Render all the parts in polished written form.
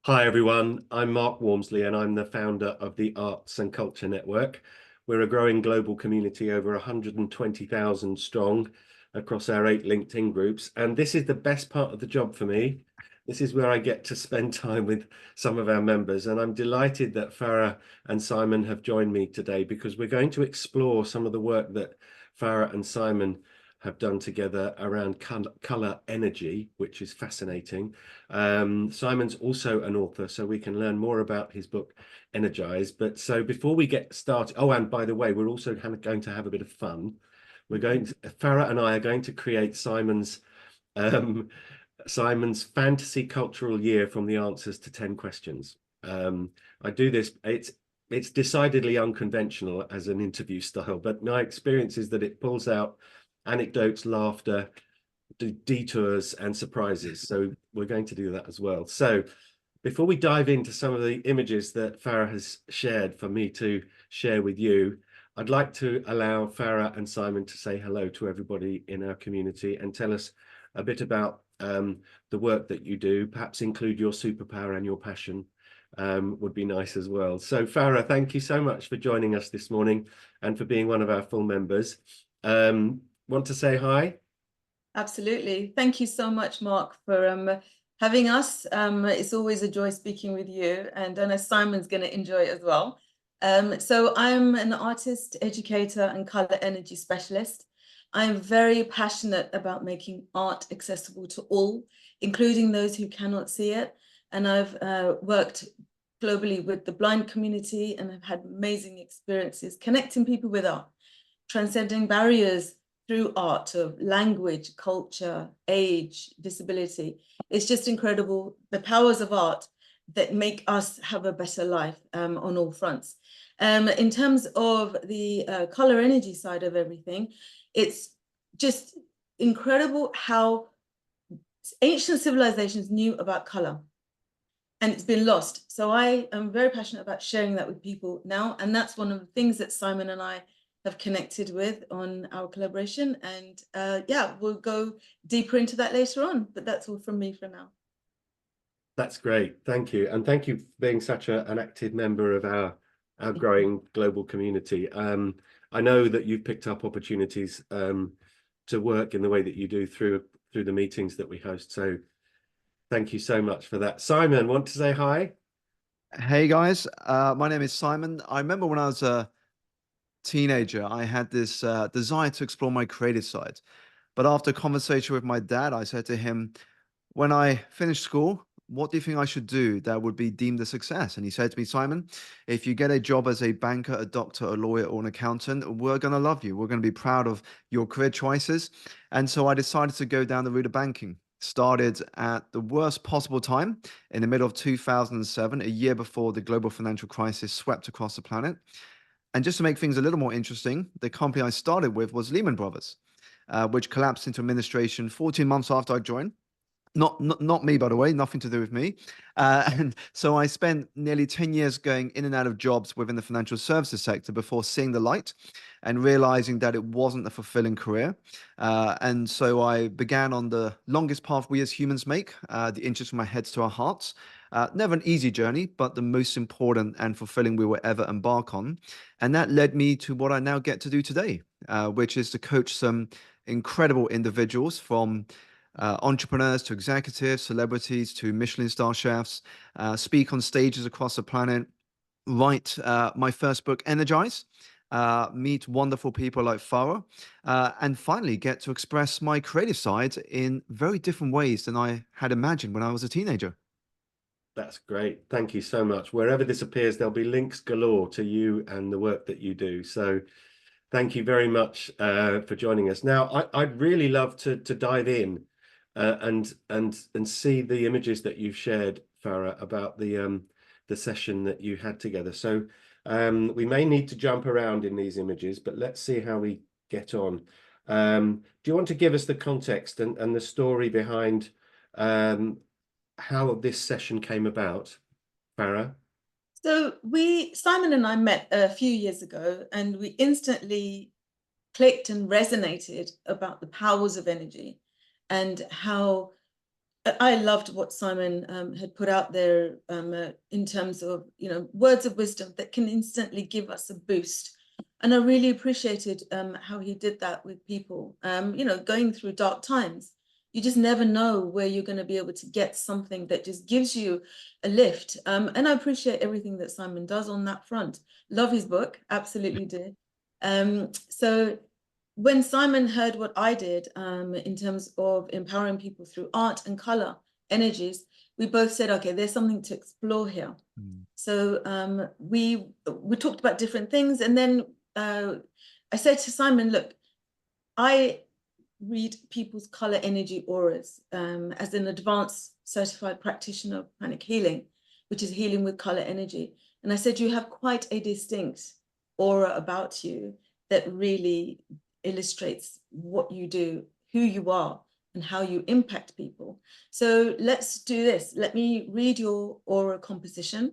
Hi everyone, I'm Mark Walmsley and I'm the founder of the Arts and Culture Network. We're a growing global community over 120,000 strong across our 8 LinkedIn groups. And this is the best part of the job for me. This is where I get to spend time with some of our members. And I'm delighted that Furrah and Simon have joined me today because we're going to explore some of the work that Furrah and Simon have done together around color energy, which is fascinating. Simon's also an author, so we can learn more about his book, Energize. But so before we get started, oh, and by the way, we're also going to have a bit of fun. Farah and I are going to create um, Simon's fantasy cultural year from the answers to 10 questions. I do this, it's decidedly unconventional as an interview style, but my experience is that it pulls out anecdotes, laughter, detours, and surprises. So we're going to do that as well. So before we dive into some of the images that Farah has shared for me to share with you, I'd like to allow Farah and Simon to say hello to everybody in our community and tell us a bit about the work that you do, perhaps include your superpower and your passion. Would be nice as well. So Farah, thank you so much for joining us this morning and for being one of our full members. Want to say hi? Absolutely. Thank you so much, Mark, for having us. It's always a joy speaking with you, and I know Simon's going to enjoy it as well. So I'm an artist, educator, and color energy specialist. I'm very passionate about making art accessible to all, including those who cannot see it. And I've worked globally with the blind community, and I've had amazing experiences connecting people with art, transcending barriers through art of language, culture, age, disability. It's just incredible the powers of art that make us have a better life on all fronts. In terms of the color energy side of everything, it's just incredible how ancient civilizations knew about color and it's been lost. So I am very passionate about sharing that with people now. And that's one of the things that Simon and I have connected with on our collaboration. And yeah, we'll go deeper into that later on, but that's all from me for now. That's great. Thank you. And thank you for being such an active member of our growing global community. I know that you've picked up opportunities to work in the way that you do through the meetings that we host. So thank you so much for that. Simon, want to say hi? Hey guys, my name is Simon. I remember when I was a teenager, I had this desire to explore my creative side. But after a conversation with my dad, I said to him, when I finish school, what do you think I should do that would be deemed a success? And he said to me, Simon, if you get a job as a banker, a doctor, a lawyer, or an accountant, we're going to love you. We're going to be proud of your career choices. And so I decided to go down the route of banking. Started at the worst possible time in the middle of 2007, a year before the global financial crisis swept across the planet. And just to make things a little more interesting, the company I started with was Lehman Brothers, which collapsed into administration 14 months after I joined. Not me, by the way, nothing to do with me. And so I spent nearly 10 years going in and out of jobs within the financial services sector before seeing the light and realizing that it wasn't a fulfilling career. And so I began on the longest path we as humans make, the inches from our heads to our hearts. Never an easy journey, but the most important and fulfilling we will ever embark on. And that led me to what I now get to do today, which is to coach some incredible individuals from entrepreneurs to executives, celebrities to Michelin star chefs, speak on stages across the planet, write my first book, Energize, meet wonderful people like Furrah, and finally get to express my creative side in very different ways than I had imagined when I was a teenager. That's great. Thank you so much. Wherever this appears, there'll be links galore to you and the work that you do. So thank you very much for joining us. Now, I'd really love to dive in and see the images that you've shared, Farah, about the session that you had together. So we may need to jump around in these images, but let's see how we get on. Do you want to give us the context and the story behind how this session came about, Farah? So Simon and I met a few years ago and we instantly clicked and resonated about the powers of energy and how I loved what Simon had put out there in terms of, words of wisdom that can instantly give us a boost. And I really appreciated how he did that with people, going through dark times. You just never know where you're going to be able to get something that just gives you a lift. And I appreciate everything that Simon does on that front. Love his book, absolutely did. So when Simon heard what I did in terms of empowering people through art and color energies, we both said, okay, there's something to explore here. So we talked about different things. And then I said to Simon, look, I read people's color energy auras as an advanced certified practitioner of pranic healing, which is healing with color energy. And I said, you have quite a distinct aura about you that really illustrates what you do, who you are, and how you impact people. So let's do this. Let me read your aura composition.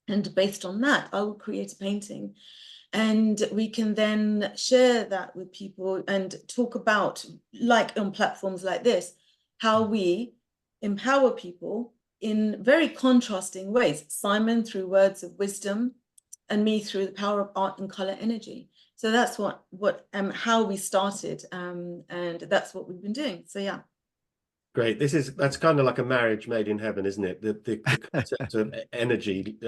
And based on that, I will create a painting. And we can then share that with people and talk about, like on platforms like this, how we empower people in very contrasting ways. Simon through words of wisdom, and me through the power of art and color energy. So that's how we started, and that's what we've been doing. So yeah. Great. That's kind of like a marriage made in heaven, isn't it? The concept of energy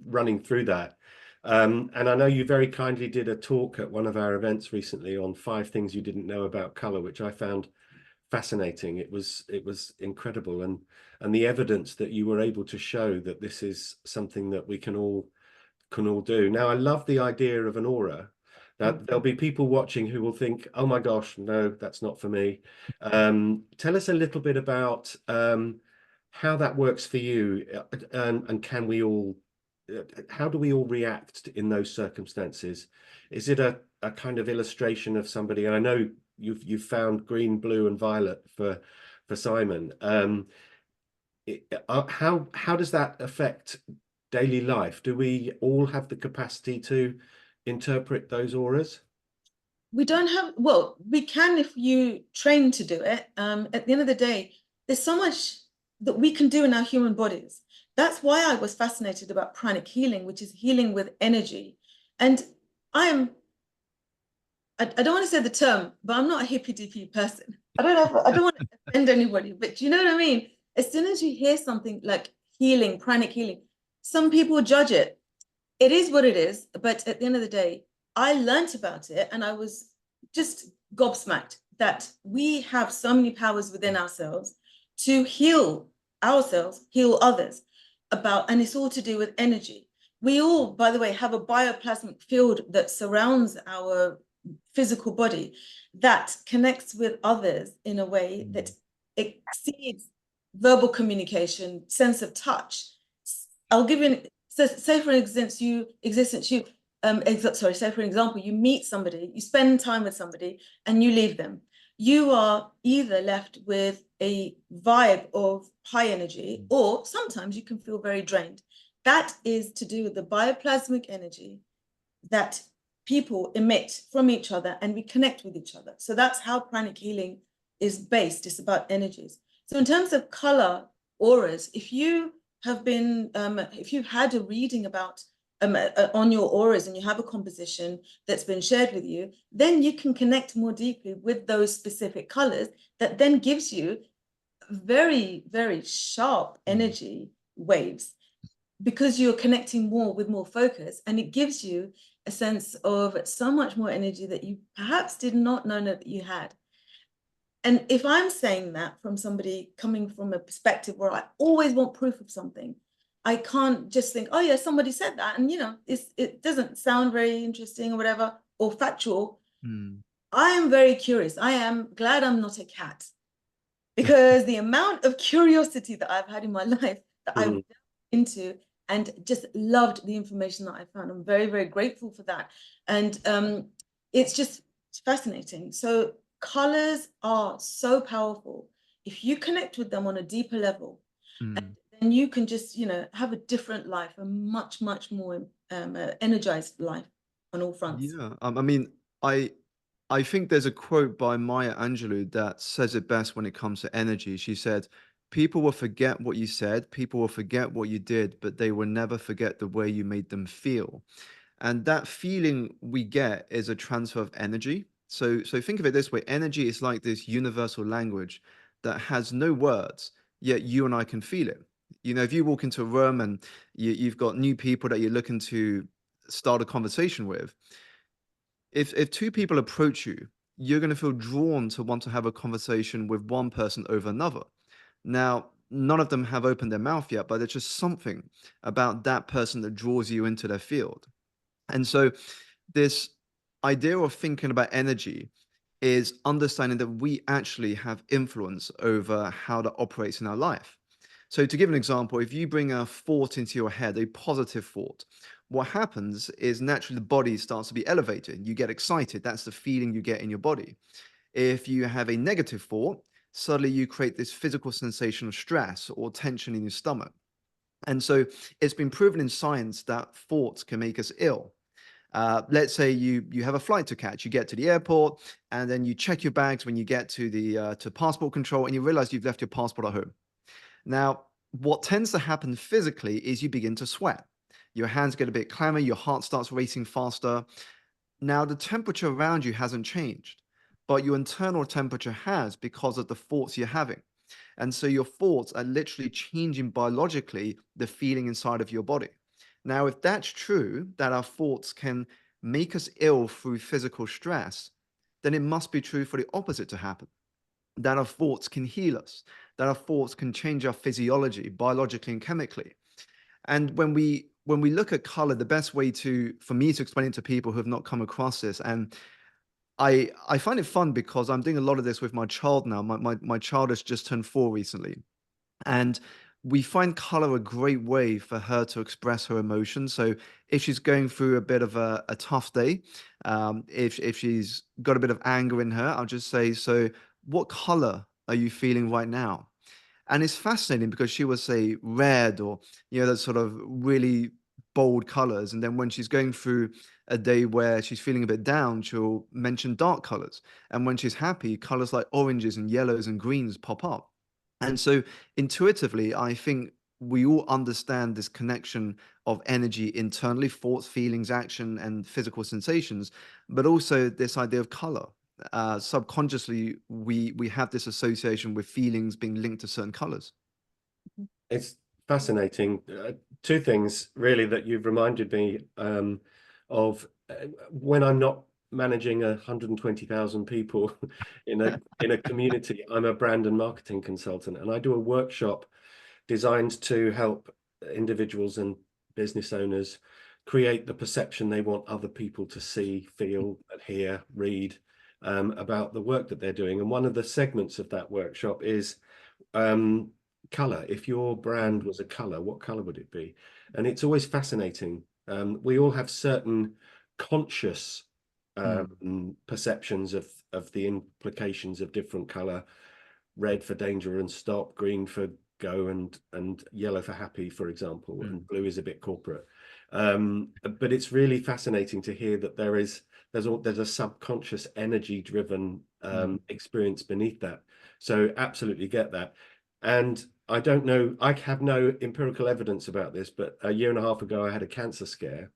running through that. And I know you very kindly did a talk at one of our events recently on 5 things you didn't know about color, which I found fascinating. It was incredible, and the evidence that you were able to show that this is something that we can all do. Now, I love the idea of an aura. That there'll be people watching who will think, oh my gosh, no, that's not for me. Tell us a little bit about how that works for you, and can we all, how do we all react in those circumstances? Is it a kind of illustration of somebody? And I know you've found green, blue, and violet for Simon. How does that affect daily life? Do we all have the capacity to interpret those auras? We don't have, well, we can if you train to do it. At the end of the day, there's so much that we can do in our human bodies. That's why I was fascinated about pranic healing, which is healing with energy. And I don't want to say the term, but I'm not a hippy-dippy person. I don't want to offend anybody, but you know what I mean? As soon as you hear something like healing, pranic healing, some people judge it. It is what it is, but at the end of the day, I learned about it and I was just gobsmacked that we have so many powers within ourselves to heal ourselves, heal others, and it's all to do with energy. We all, by the way, have a bioplasmic field that surrounds our physical body that connects with others in a way that exceeds verbal communication, sense of touch. I'll give you say for example, you meet somebody, you spend time with somebody and you leave them. You are either left with a vibe of high energy, or sometimes you can feel very drained. That is to do with the bioplasmic energy that people emit from each other, and we connect with each other. So that's how pranic healing is based. It's about energies. So in terms of color auras, if you have been, if you've had a reading about on your auras and you have a composition that's been shared with you, then you can connect more deeply with those specific colors that then gives you very, very sharp energy waves, because you're connecting more with more focus, and it gives you a sense of so much more energy that you perhaps did not know that you had. And if I'm saying that from somebody coming from a perspective where I always want proof of something, I can't just think, oh yeah, somebody said that, and it doesn't sound very interesting or whatever, or factual. I am very curious. I am glad I'm not a cat, because the amount of curiosity that I've had in my life that I went into and just loved the information that I found. I'm very, very grateful for that. And it's just fascinating. So colors are so powerful. If you connect with them on a deeper level, and then you can just, have a different life, a much, much more energized life on all fronts. Yeah, I mean, I think there's a quote by Maya Angelou that says it best when it comes to energy. She said, people will forget what you said, people will forget what you did, but they will never forget the way you made them feel. And that feeling we get is a transfer of energy. So think of it this way: energy is like this universal language that has no words, yet you and I can feel it. You know, if you walk into a room and you've got new people that you're looking to start a conversation with, if two people approach you, you're going to feel drawn to want to have a conversation with one person over another. Now, none of them have opened their mouth yet, but there's just something about that person that draws you into their field. And so this idea of thinking about energy is understanding that we actually have influence over how that operates in our life. So to give an example, if you bring a thought into your head, a positive thought, what happens is naturally the body starts to be elevated. You get excited. That's the feeling you get in your body. If you have a negative thought, suddenly you create this physical sensation of stress or tension in your stomach. And so it's been proven in science that thoughts can make us ill. Let's say you have a flight to catch, you get to the airport, and then you check your bags when you get to the to passport control, and you realize you've left your passport at home. Now, what tends to happen physically is you begin to sweat. Your hands get a bit clammy, your heart starts racing faster. Now, the temperature around you hasn't changed, but your internal temperature has because of the thoughts you're having. And so your thoughts are literally changing biologically the feeling inside of your body. Now, if that's true, that our thoughts can make us ill through physical stress, then it must be true for the opposite to happen, that our thoughts can heal us, that our thoughts can change our physiology, biologically and chemically. And when we look at color, the best way for me to explain it to people who have not come across this, and I find it fun because I'm doing a lot of this with my child now. My child has just turned 4 recently. And we find color a great way for her to express her emotions. So if she's going through a bit of a tough day, if she's got a bit of anger in her, I'll just say, so what color are you feeling right now? And it's fascinating because she will say red or, those sort of really bold colors. And then when she's going through a day where she's feeling a bit down, she'll mention dark colors. And when she's happy, colors like oranges and yellows and greens pop up. And so intuitively, I think we all understand this connection of energy internally, thoughts, feelings, action, and physical sensations, but also this idea of color. Subconsciously, we have this association with feelings being linked to certain colors. It's fascinating. Two things really that you've reminded me of when I'm not managing 120,000 people in a community. I'm a brand and marketing consultant, and I do a workshop designed to help individuals and business owners create the perception they want other people to see, feel, hear, read about the work that they're doing. And one of the segments of that workshop is color. If your brand was a color, what color would it be? And it's always fascinating. We all have certain conscious perceptions of the implications of different color. Red for danger and stop, green for go, and yellow for happy, for example, and blue is a bit corporate. But it's really fascinating to hear that there's a subconscious energy driven experience beneath that. So absolutely get that. And I don't know, I have no empirical evidence about this, but a year and a half ago I had a cancer scare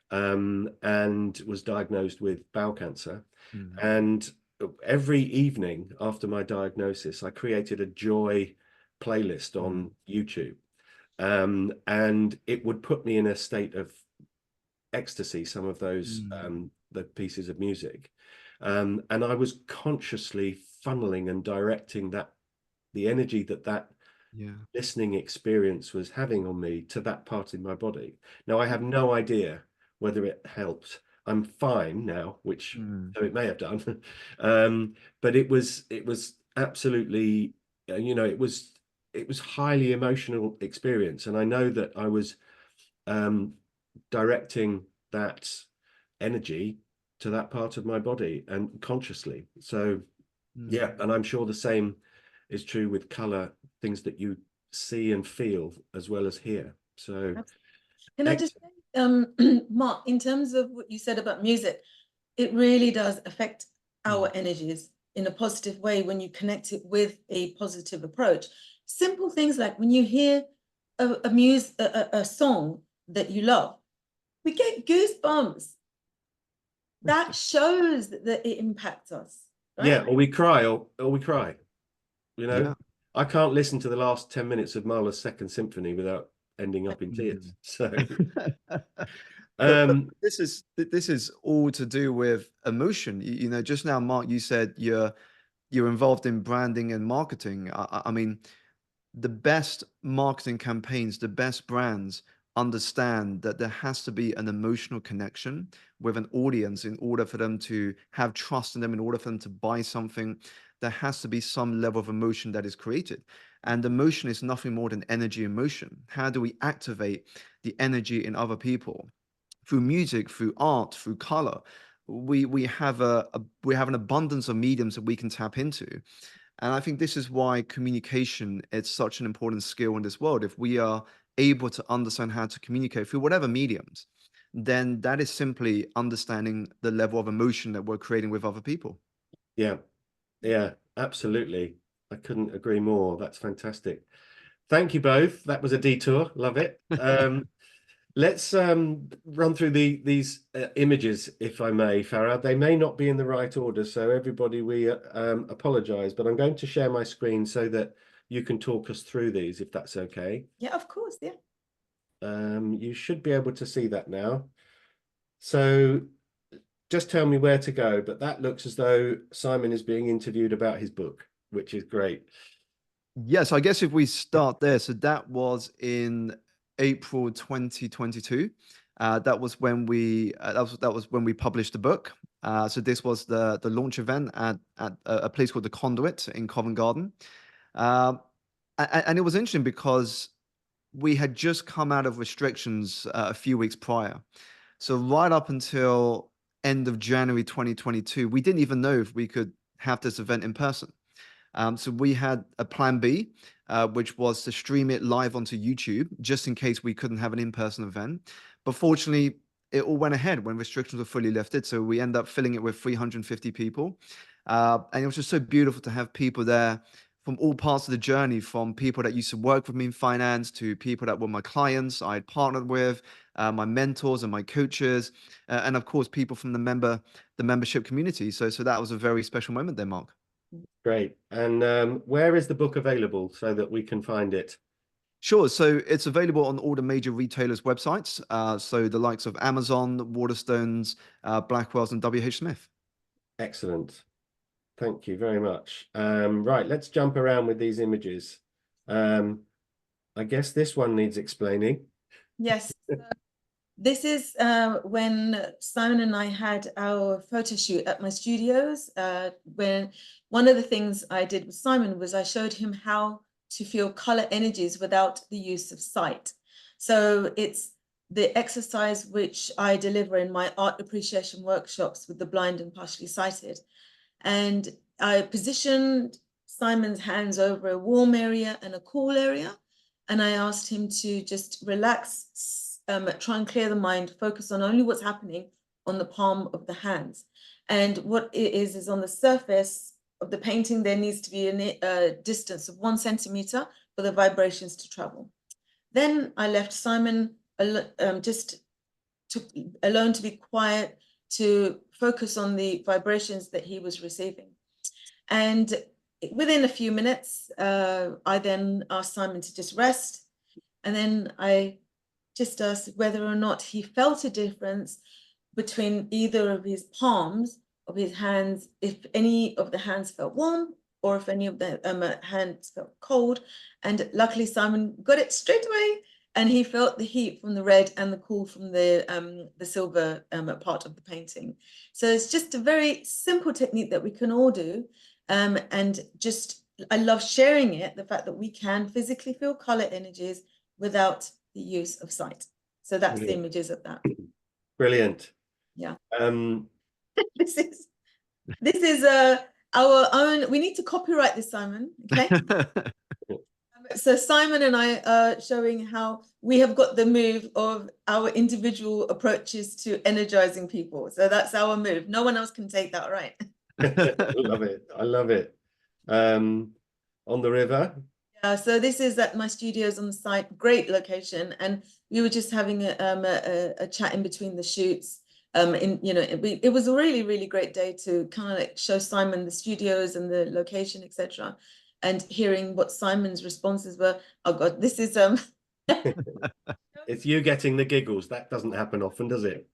and was diagnosed with bowel cancer. And every evening after my diagnosis, I created a joy playlist on YouTube. And it would put me in a state of ecstasy, some of those the pieces of music. And I was consciously funneling and directing the energy that listening experience was having on me to that part in my body. Now, I have no idea whether it helped. I'm fine now, which so it may have done. But it was absolutely, it was highly emotional experience. And I know that I was directing that energy to that part of my body and consciously. So yeah, and I'm sure the same is true with color, things that you see and feel as well as hear. So can I just Mark, in terms of what you said about music, it really does affect our energies in a positive way when you connect it with a positive approach. simple things like when you hear a song that you love, we get goosebumps. That shows that it impacts us, right? Yeah, or we cry, or we cry. You know, Yeah. I can't listen to the last 10 minutes of Mahler's Second Symphony without ending up in tears. So But this is all to do with emotion. You know, just now, Mark, you said you're involved in branding and marketing. I mean, the best marketing campaigns, the best brands understand that there has to be an emotional connection with an audience in order for them to have trust in them, in order for them to buy something. There has to be some level of emotion that is created. And emotion is nothing more than energy and motion. How do we activate the energy in other people? Through music, through art, through color. We have we have an abundance of mediums that we can tap into. And I think this is why communication is such an important skill in this world. If we are able to understand how to communicate through whatever mediums, then that is simply understanding the level of emotion that we're creating with other people. yeah, yeah, absolutely. I couldn't agree more. That's fantastic. Thank you both. That was a detour. Love it. Let's run through these images, if I may, Furrah. They may not be in the right order, so everybody, we apologize, but I'm going to share my screen so that you can talk us through these, if that's okay. Yeah, of course, yeah. You should be able to see that now. So just tell me where to go, but that looks as though Simon is being interviewed about his book, which is great. Yes, I guess if we start there, so that was in April 2022. That was when we that was when we published the book. So this was the launch event at a place called the Conduit in Covent Garden, and it was interesting because we had just come out of restrictions a few weeks prior. So right up until end of January 2022, we didn't even know if we could have this event in person. So we had a plan B, which was to stream it live onto YouTube, just in case we couldn't have an in-person event. But fortunately, it all went ahead when restrictions were fully lifted. So we ended up filling it with 350 people. And it was just so beautiful to have people there from all parts of the journey, from people that used to work with me in finance to people that were my clients I had partnered with, my mentors and my coaches, and of course, people from the membership community. So that was a very special moment there, Mark. Great. And where is the book available so that we can find it? Sure. So it's available on all the major retailers' websites. So the likes of Amazon, Waterstones, Blackwell's, and WH Smith. Excellent. Thank you very much. Right, let's jump around with these images. I guess this one needs explaining. Yes. This is when Simon and I had our photo shoot at my studios. When one of the things I did with Simon was I showed him how to feel color energies without the use of sight. So it's the exercise which I deliver in my art appreciation workshops with the blind and partially sighted. And I positioned Simon's hands over a warm area and a cool area. And I asked him to just relax, try and clear the mind, focus on only what's happening on the palm of the hands. And what it is on the surface of the painting, there needs to be a distance of 1 centimeter for the vibrations to travel. Then I left Simon just alone to be quiet, to focus on the vibrations that he was receiving. And within a few minutes, I then asked Simon to just rest. And then I just asked whether or not he felt a difference between either of his palms of his hands, if any of the hands felt warm or if any of the hands felt cold. And luckily Simon got it straight away, and he felt the heat from the red and the cool from the silver part of the painting. So it's just a very simple technique that we can all do. And just, I love sharing it, the fact that we can physically feel color energies without the use of sight. So that's the images of that. Brilliant. Yeah. This is our own, we need to copyright this, Simon, okay? So Simon and I are showing how we have got the move of our individual approaches to energizing people. So that's our move. No one else can take that, right? I love it. I love it. On the river. So this is at my studios on the site, great location, and we were just having a chat in between the shoots. It was a really, really great day to kind of like show Simon the studios and the location, etc., and hearing what Simon's responses were. Oh God, this is It's you getting the giggles. That doesn't happen often, does it?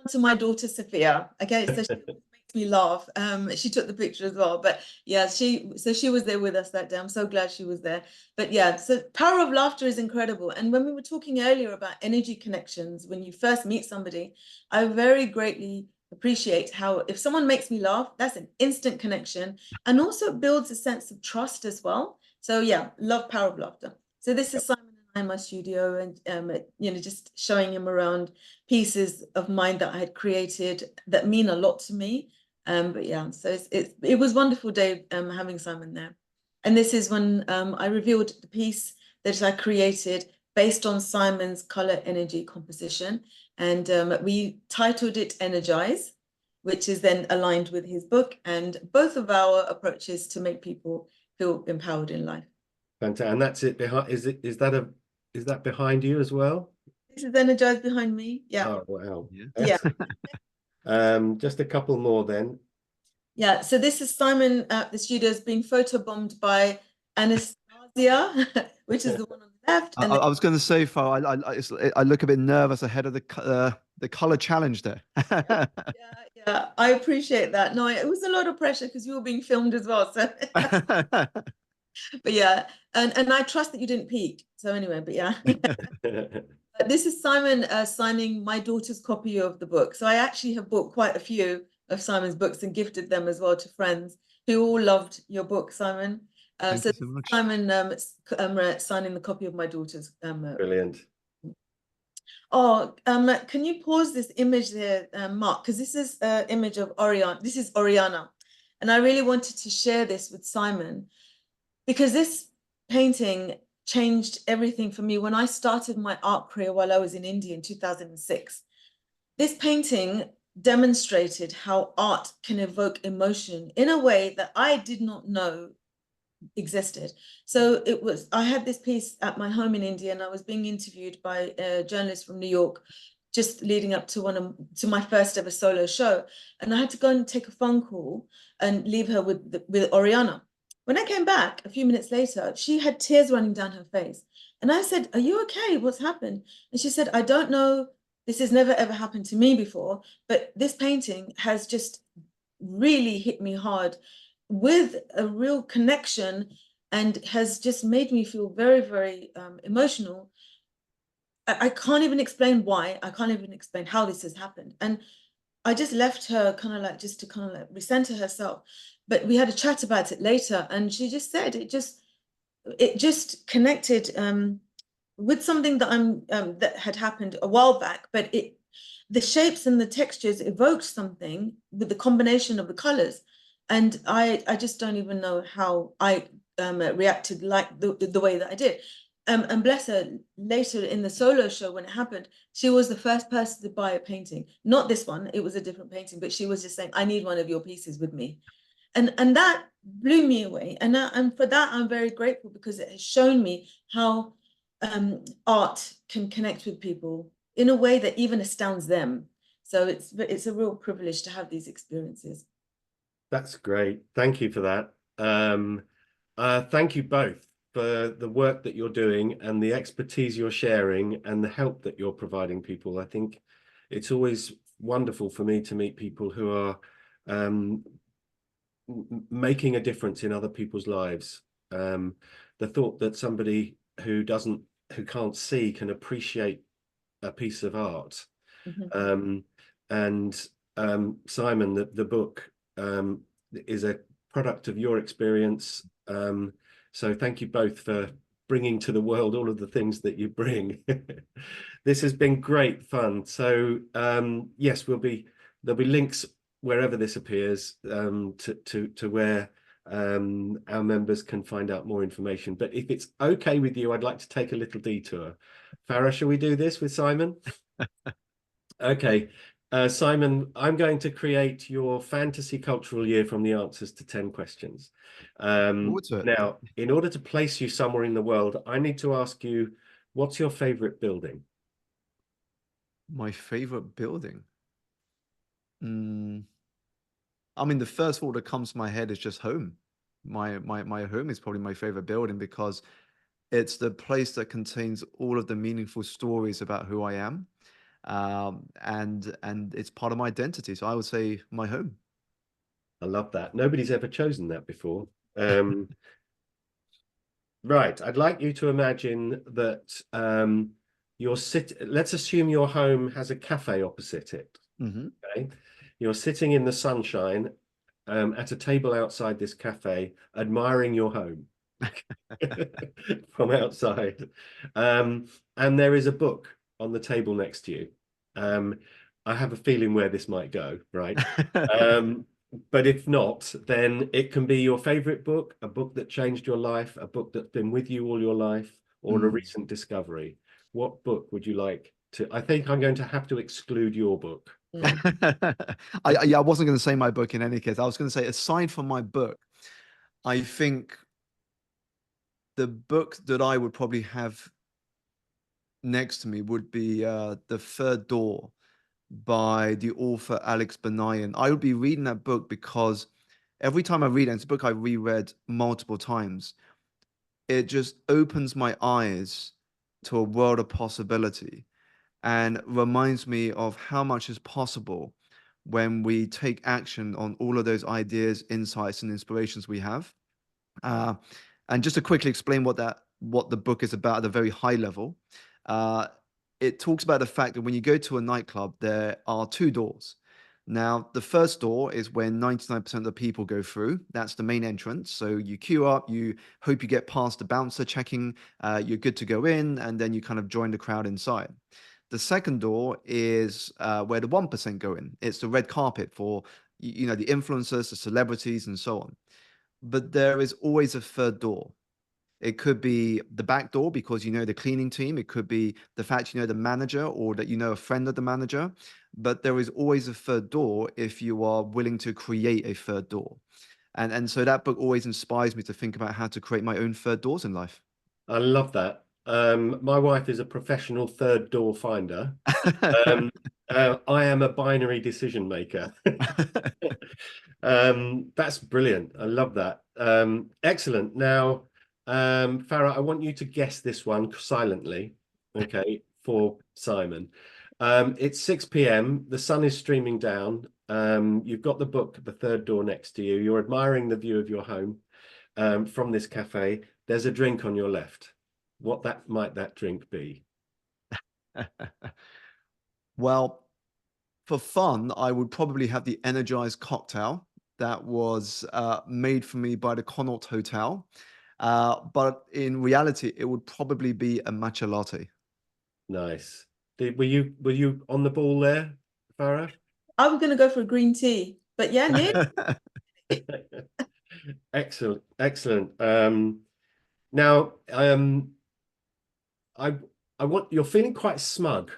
down to my daughter Sophia. Okay, so she makes me laugh. She took the picture as well, but yeah, she was there with us that day. I'm so glad she was there. But yeah, so power of laughter is incredible. And when we were talking earlier about energy connections, when you first meet somebody, I very greatly appreciate how if someone makes me laugh, that's an instant connection, and also builds a sense of trust as well. So yeah, love power of laughter. So this is Simon and I in my studio, and just showing him around pieces of mine that I had created that mean a lot to me. But yeah, so it was a wonderful day having Simon there. And this is when I revealed the piece that I created based on Simon's color energy composition. And we titled it Energize, which is then aligned with his book and both of our approaches to make people feel empowered in life. Fantastic. And that's it behind, is that behind you as well? This is Energize behind me. Yeah. Oh, wow. Yeah. Just a couple more then. Yeah, so this is Simon at the studios being photobombed by Anastasia, which is the one on the left. And I was going to say, Fo, I look a bit nervous ahead of the color challenge there. yeah, I appreciate that. No, it was a lot of pressure because you were being filmed as well. So, but yeah, and I trust that you didn't peek. So anyway, but yeah. This is Simon signing my daughter's copy of the book. So I actually have bought quite a few of Simon's books and gifted them as well to friends who all loved your book, Simon. Thank you so much. Simon signing the copy of my daughter's. Brilliant. Oh, can you pause this image there, Mark? Because this is an image of Oriana. This is Oriana. And I really wanted to share this with Simon because this painting changed everything for me when I started my art career while I was in India in 2006. This painting demonstrated how art can evoke emotion in a way that I did not know existed. So I had this piece at my home in India, and I was being interviewed by a journalist from New York just leading up to my first ever solo show, and I had to go and take a phone call and leave her with Oriana. When I came back a few minutes later, she had tears running down her face, and I said, "Are you okay? What's happened?" And she said, "I don't know. This has never ever happened to me before, but this painting has just really hit me hard with a real connection and has just made me feel very, very emotional. I can't even explain why. I can't even explain how this has happened. And I just left her kind of like just to kind of like recenter herself. But we had a chat about it later, and she just said it just connected with something that that had happened a while back, but the shapes and the textures evoked something with the combination of the colors. And I just don't even know how I reacted like the way that I did. And bless her, later in the solo show when it happened, she was the first person to buy a painting. Not this one, it was a different painting, but she was just saying, "I need one of your pieces with me." And that blew me away. And for that, I'm very grateful because it has shown me how art can connect with people in a way that even astounds them. So it's a real privilege to have these experiences. That's great. Thank you for that. Thank you both for the work that you're doing and the expertise you're sharing and the help that you're providing people. I think it's always wonderful for me to meet people who are making a difference in other people's lives. The thought that somebody who can't see can appreciate a piece of art. Mm-hmm. Simon, the book is a product of your experience. So thank you both for bringing to the world all of the things that you bring. This has been great fun. So yes, there'll be links wherever this appears to where our members can find out more information. But if it's okay with you, I'd like to take a little detour. Furrah, shall we do this with Simon? Okay. Simon, I'm going to create your fantasy cultural year from the answers to 10 questions. Now, in order to place you somewhere in the world, I need to ask you, what's your favorite building? My favorite building. I mean, the first thought that comes to my head is just home. My home is probably my favorite building because it's the place that contains all of the meaningful stories about who I am, and it's part of my identity. So I would say my home. I love that. Nobody's ever chosen that before. Right. I'd like you to imagine that let's assume your home has a cafe opposite it. Okay. You're sitting in the sunshine at a table outside this cafe, admiring your home from outside. And there is a book on the table next to you. I have a feeling where this might go, right? But if not, then it can be your favorite book, a book that changed your life, a book that's been with you all your life, or a recent discovery. What book would you like to? I think I'm going to have to exclude your book. I wasn't going to say my book in any case. I was going to say, aside from my book, I think the book that I would probably have next to me would be The Third Door by the author Alex Banayan. I would be reading that book because every time I read it, it's a book I reread multiple times, it just opens my eyes to a world of possibility and reminds me of how much is possible when we take action on all of those ideas, insights, and inspirations we have. And just to quickly explain what the book is about at a very high level, it talks about the fact that when you go to a nightclub, there are two doors. Now, the first door is where 99% of the people go through. That's the main entrance. So you queue up, you hope you get past the bouncer checking, you're good to go in, and then you kind of join the crowd inside. The second door is where the 1% go in. It's the red carpet for, the influencers, the celebrities, and so on. But there is always a third door. It could be the back door because you know the cleaning team. It could be the fact you know the manager or that you know a friend of the manager. But there is always a third door if you are willing to create a third door. And so that book always inspires me to think about how to create my own third doors in life. I love that. My wife is a professional third door finder. I am a binary decision maker. That's brilliant. I love that. Excellent. Now, Furrah, I want you to guess this one silently, okay, for Simon. It's 6 p.m. The sun is streaming down. You've got the book, The Third Door, next to you. You're admiring the view of your home from this cafe. There's a drink on your left. What might that drink be? Well, for fun, I would probably have the energized cocktail that was made for me by the Connaught Hotel. But in reality, it would probably be a matcha latte. Nice. Were you on the ball there, Furrah? I was going to go for a green tea, but yeah, nearly. Excellent, excellent. Now, you're feeling quite smug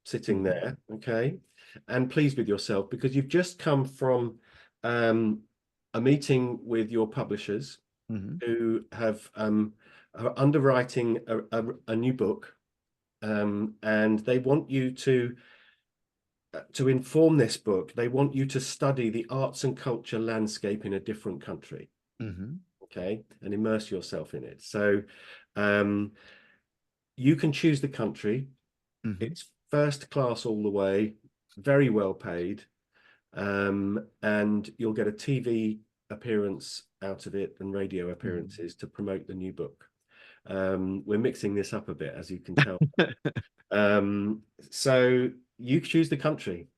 sitting there, okay, and pleased with yourself because you've just come from a meeting with your publishers who are underwriting a new book, and they want you to inform this book. They want you to study the arts and culture landscape in a different country. Okay, and immerse yourself in it. So you can choose the country. It's first class all the way, very well paid, and you'll get a TV appearance out of it and radio appearances to promote the new book. We're mixing this up a bit, as you can tell. So you choose the country.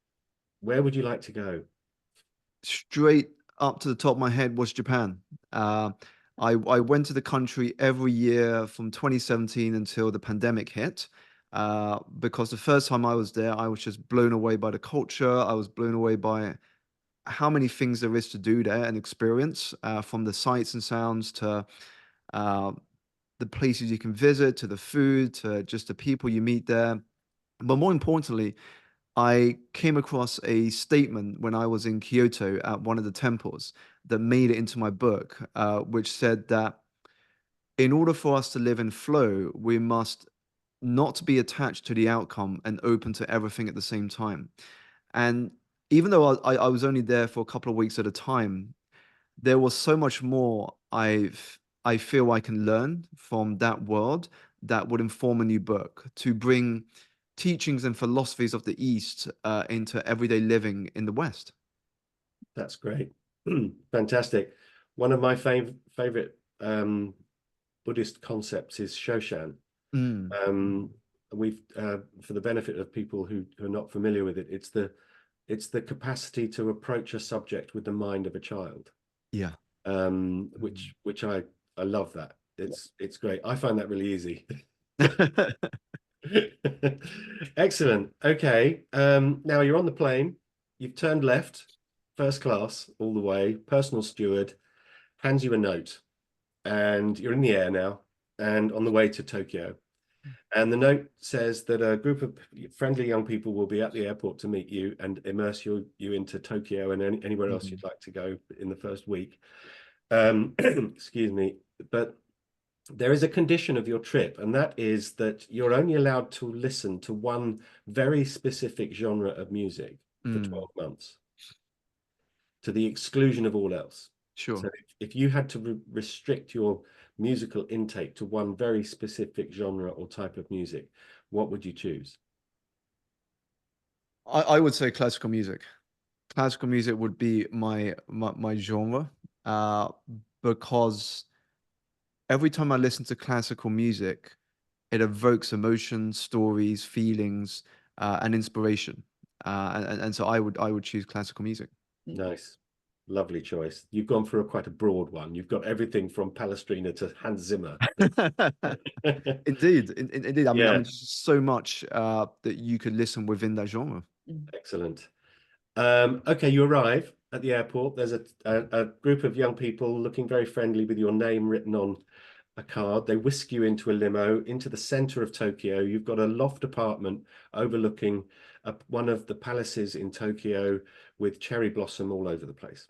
Where would you like to go? Straight up to the top of my head was Japan. I went to the country every year from 2017 until the pandemic hit, because the first time I was there, I was just blown away by the culture. I was blown away by how many things there is to do there and experience, from the sights and sounds to the places you can visit, to the food, to just the people you meet there. But more importantly, I came across a statement when I was in Kyoto at one of the temples that made it into my book, which said that in order for us to live in flow, we must not be attached to the outcome and open to everything at the same time. And even though I was only there for a couple of weeks at a time, there was so much more I feel I can learn from that world that would inform a new book to bring teachings and philosophies of the East into everyday living in the West. That's great. Fantastic. One of my favorite Buddhist concepts is Shoshan. Mm, We've for the benefit of people who are not familiar with it, it's the capacity to approach a subject with the mind of a child. yeah. Which I love that. It's great. I find that really easy. Excellent. Okay. Now you're on the plane. You've turned left, first class all the way. Personal steward hands you a note, and you're in the air now and on the way to Tokyo. And the note says that a group of friendly young people will be at the airport to meet you and immerse you into Tokyo and anywhere else you'd like to go in the first week. Excuse me. But there is a condition of your trip, and that is that you're only allowed to listen to one very specific genre of music for 12 months, to the exclusion of all else. Sure. So if you had to restrict your musical intake to one very specific genre or type of music, what would you choose? I would say classical music. Classical music would be my genre, because every time I listen to classical music, it evokes emotions, stories, feelings, and inspiration. And so I would choose classical music. Nice. Lovely choice. You've gone for quite a broad one. You've got everything from Palestrina to Hans Zimmer. Indeed. I mean, Yeah, just so much that you could listen within that genre. excellent. Okay, you arrive at the airport. There's a group of young people looking very friendly with your name written on a card. They whisk you into a limo into the center of Tokyo. You've got a loft apartment overlooking one of the palaces in Tokyo with cherry blossom all over the place.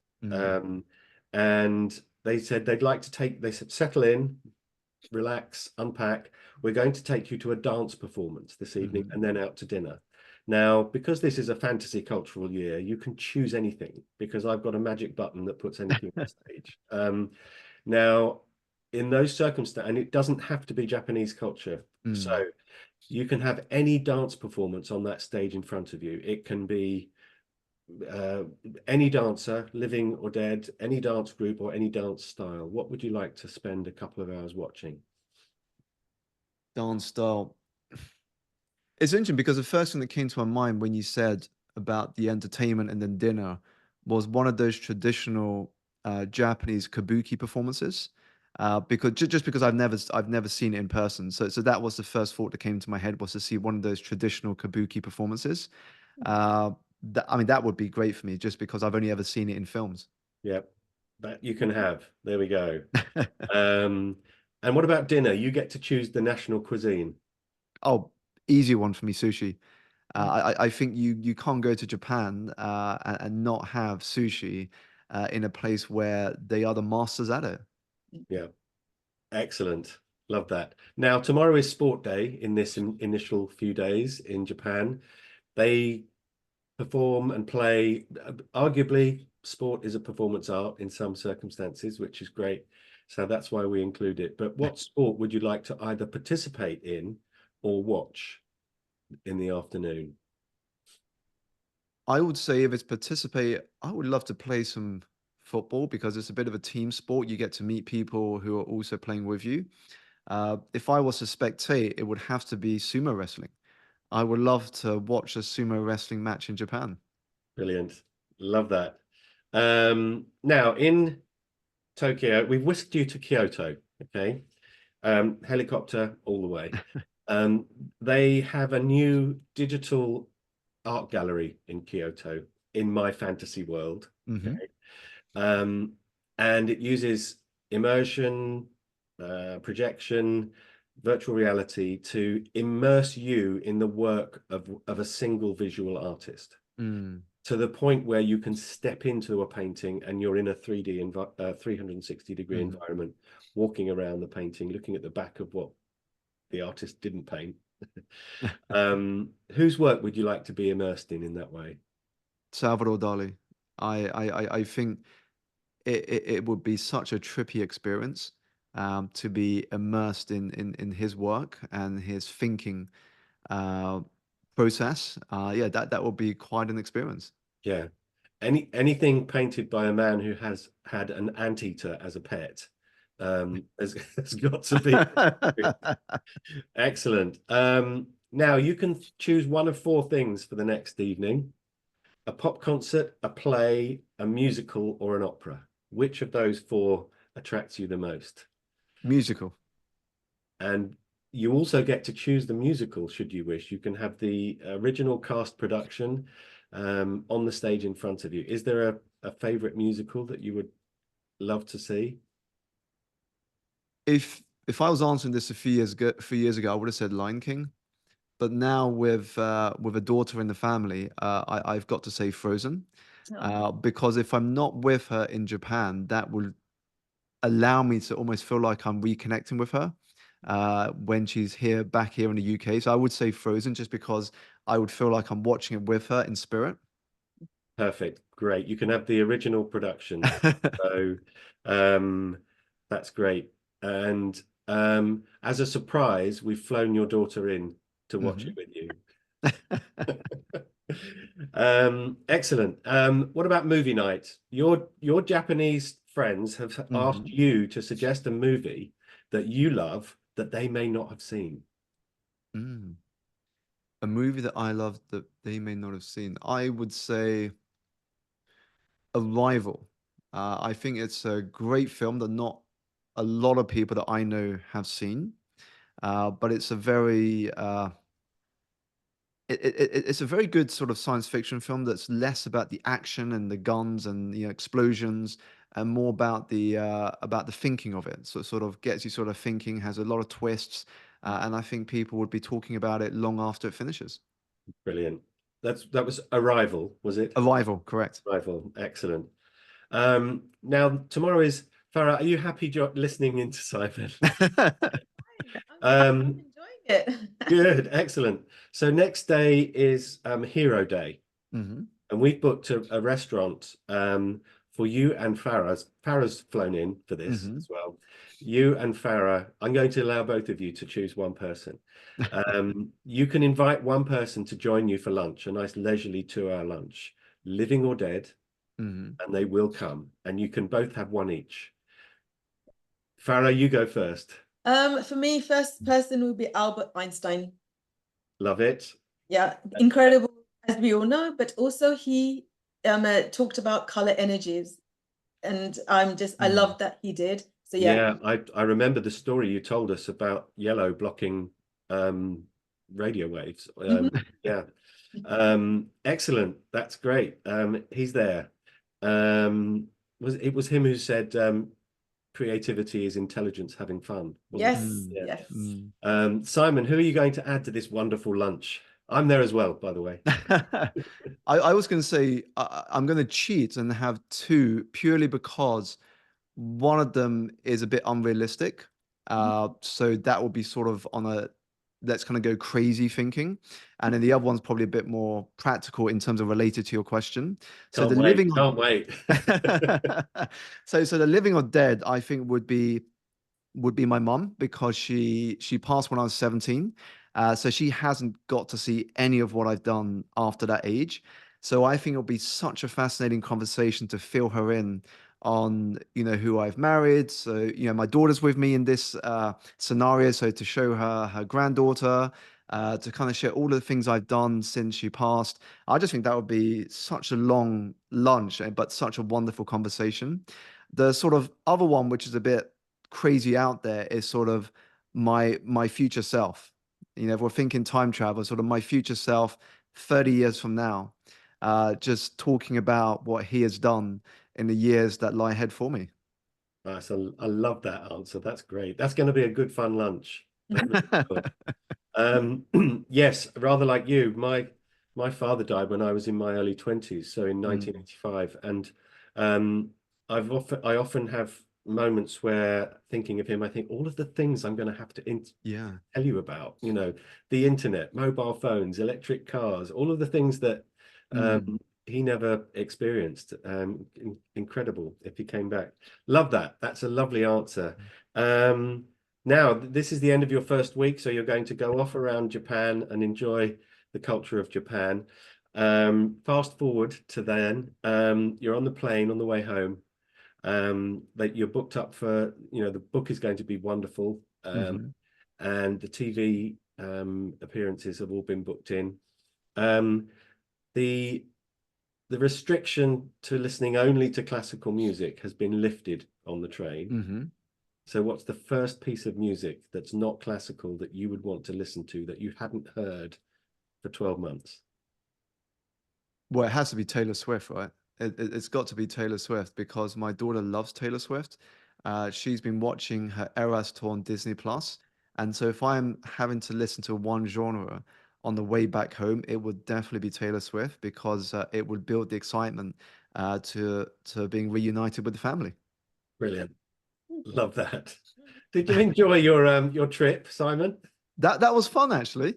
And they said they said, settle in, relax, unpack. We're going to take you to a dance performance this evening and then out to dinner. Now, because this is a fantasy cultural year, you can choose anything because I've got a magic button that puts anything on stage. Now, in those circumstances, and it doesn't have to be Japanese culture, so you can have any dance performance on that stage in front of you. It can be any dancer, living or dead, any dance group or any dance style. What would you like to spend a couple of hours watching? Dance style. It's interesting because the first thing that came to my mind when you said about the entertainment and then dinner was one of those traditional Japanese kabuki performances. Because just because I've never seen it in person, so that was the first thought that came to my head was to see one of those traditional kabuki performances. I mean, that would be great for me just because I've only ever seen it in films. Yep, that you can have. There we go. And what about dinner? You get to choose the national cuisine. Oh, easy one for me, sushi. I think you can't go to Japan and not have sushi in a place where they are the masters at it. Yeah, excellent. Love that. Now, tomorrow is sport day in this initial few days in Japan. They perform and play. Arguably, sport is a performance art in some circumstances, which is great. So that's why we include it. But what sport would you like to either participate in or watch in the afternoon? I would say if it's participate, I would love to play some football because it's a bit of a team sport. You get to meet people who are also playing with you. If I was to spectate, it would have to be sumo wrestling. I would love to watch a sumo wrestling match in Japan. Brilliant. Love that. Now, in Tokyo, we've whisked you to Kyoto, okay? Helicopter all the way. They have a new digital art gallery in Kyoto in my fantasy world. Okay. And it uses immersion, projection, virtual reality to immerse you in the work of a single visual artist to the point where you can step into a painting and you're in a 360-degree environment, walking around the painting, looking at the back of what the artist didn't paint. Whose work would you like to be immersed in that way? Salvador Dali. I think it would be such a trippy experience to be immersed in his work and his thinking process. Yeah, that would be quite an experience. Yeah. Anything painted by a man who has had an anteater as a pet has got to be excellent. Now you can choose one of four things for the next evening: a pop concert, a play, a musical, or an opera. Which of those four attracts you the most? Musical. And you also get to choose the musical, should you wish. You can have the original cast production on the stage in front of you. Is there a favorite musical that you would love to see? If I was answering this a few years ago, I would have said Lion King. But now with a daughter in the family, I've got to say Frozen, because if I'm not with her in Japan, that will allow me to almost feel like I'm reconnecting with her when she's back here in the UK. So I would say Frozen, just because I would feel like I'm watching it with her in spirit. Perfect. Great. You can have the original production. So that's great. And as a surprise, we've flown your daughter in to watch it with you. Excellent. What about movie night? Your Japanese friends have asked you to suggest a movie that you love that they may not have seen. A movie that I love that they may not have seen. I would say Arrival. I think it's a great film that not a lot of people that I know have seen, but it's a very it's a very good sort of science fiction film that's less about the action and the guns and explosions, and more about the thinking of it. So it sort of gets you sort of thinking, has a lot of twists, and I think people would be talking about it long after it finishes. Brilliant. That was Arrival, was it? Arrival, correct. Arrival. Excellent. Now tomorrow is Furrah. Are you happy listening into Simon? I'm enjoying it. Good, excellent. So next day is Hero Day, and we've booked a restaurant for you and Furrah. Furrah's flown in for this as well. You and Furrah, I'm going to allow both of you to choose one person. You can invite one person to join you for lunch, a nice leisurely 2-hour lunch, living or dead, and they will come, and you can both have one each. Furrah, you go first. For me, first person would be Albert Einstein. Love it. Yeah, incredible, as we all know, but also he talked about color energies, and I love that he did. So yeah. I remember the story you told us about yellow blocking radio waves. Yeah. Excellent. That's great. He's there. It was him who said creativity is intelligence having fun, wasn't it? Yes. Simon, who are you going to add to this wonderful lunch? I'm there as well, by the way. I was going to say I'm going to cheat and have two, purely because one of them is a bit unrealistic. So that will be sort of on a let's kind of go crazy thinking. And then the other one's probably a bit more practical in terms of related to your question. So Can't wait. So the living or dead, I think would be my mum, because she passed when I was 17. So she hasn't got to see any of what I've done after that age. So I think it'll be such a fascinating conversation to fill her in on, who I've married. So, my daughter's with me in this scenario. So to show her granddaughter, to kind of share all of the things I've done since she passed. I just think that would be such a long lunch, but such a wonderful conversation. The sort of other one, which is a bit crazy out there, is sort of my future self. If we're thinking time travel, sort of my future self 30 years from now, just talking about what he has done in the years that lie ahead for me. Nice. I love that answer. That's great. That's going to be a good fun lunch. Yes, rather like you. My father died when I was in my early 20s, so in 1985, and I often have moments where thinking of him, I think all of the things I'm going to have to tell you about, you know, the internet, mobile phones, electric cars, all of the things that he never experienced. Incredible if he came back. Love that. That's a lovely answer. Now, this is the end of your first week, so you're going to go off around Japan and enjoy the culture of Japan. Fast forward to then, you're on the plane on the way home. That you're booked up for, you know, the book is going to be wonderful, and the TV appearances have all been booked in. The restriction to listening only to classical music has been lifted on the train. So what's the first piece of music that's not classical that you would want to listen to that you hadn't heard for 12 months? Well, it has to be Taylor Swift, right? It's got to be Taylor Swift because my daughter loves Taylor Swift. She's been watching her Eras tour on Disney Plus. And so if I'm having to listen to one genre on the way back home, it would definitely be Taylor Swift because it would build the excitement to being reunited with the family. Brilliant. Love that. Did you enjoy your trip, Simon? That was fun, actually.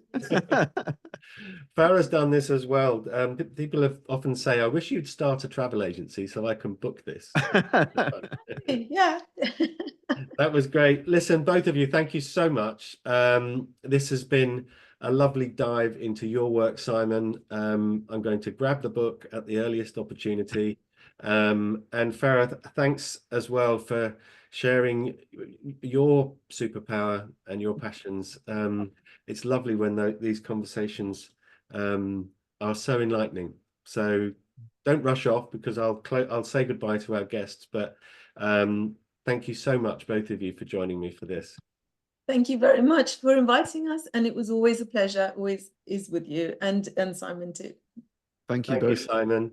Farrah's done this as well. People have often say, I wish you'd start a travel agency so I can book this. Yeah. That was great. Listen, both of you, thank you so much. This has been a lovely dive into your work, Simon. I'm going to grab the book at the earliest opportunity. And Furrah, thanks as well for sharing your superpower and your passions. It's lovely when these conversations are so enlightening. So don't rush off because I'll say goodbye to our guests, but thank you so much, both of you, for joining me for this. Thank you very much for inviting us, and it was always a pleasure. Always is with you, and Simon too. Thank you Thank you, both. Simon.